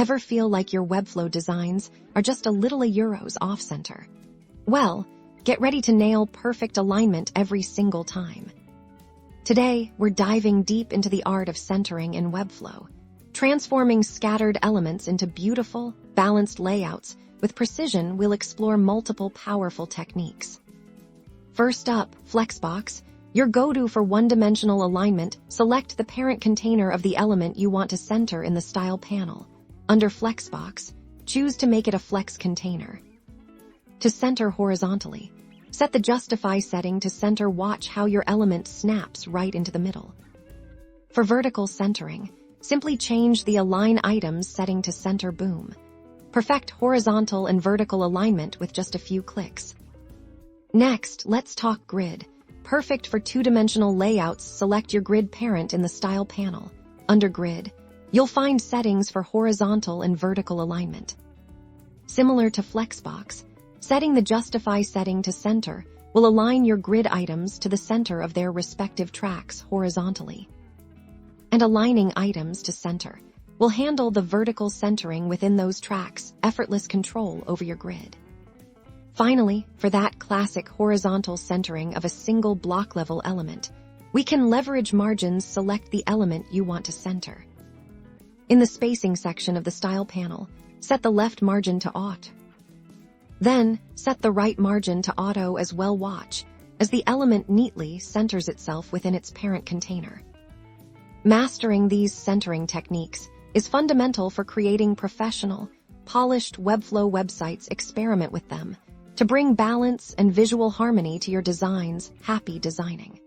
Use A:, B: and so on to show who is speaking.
A: Ever feel like your Webflow designs are just a little euros off-center? Well, get ready to nail perfect alignment every single time. Today, we're diving deep into the art of centering in Webflow, transforming scattered elements into beautiful, balanced layouts. With precision, we'll explore multiple powerful techniques. First up, Flexbox. Your go-to for one-dimensional alignment. Select the parent container of the element you want to center in the Style panel. Under Flexbox, choose to make it a flex container. To center horizontally, set the Justify setting to center. Watch how your element snaps right into the middle. For vertical centering, simply change the Align Items setting to Center. Boom. Perfect horizontal and vertical alignment with just a few clicks. Next, let's talk grid. Perfect for two-dimensional layouts. Select your grid parent in the Style panel. Under Grid, you'll find settings for horizontal and vertical alignment. Similar to Flexbox, setting the Justify setting to Center will align your grid items to the center of their respective tracks horizontally. And aligning items to center will handle the vertical centering within those tracks, effortless control over your grid. Finally, for that classic horizontal centering of a single block-level element, we can leverage margins. Select the element you want to center. In the spacing section of the Style panel, set the left margin to Auto. Then, set the right margin to Auto as well. Watch as the element neatly centers itself within its parent container. Mastering these centering techniques is fundamental for creating professional, polished Webflow websites. Experiment with them to bring balance and visual harmony to your designs. Happy designing!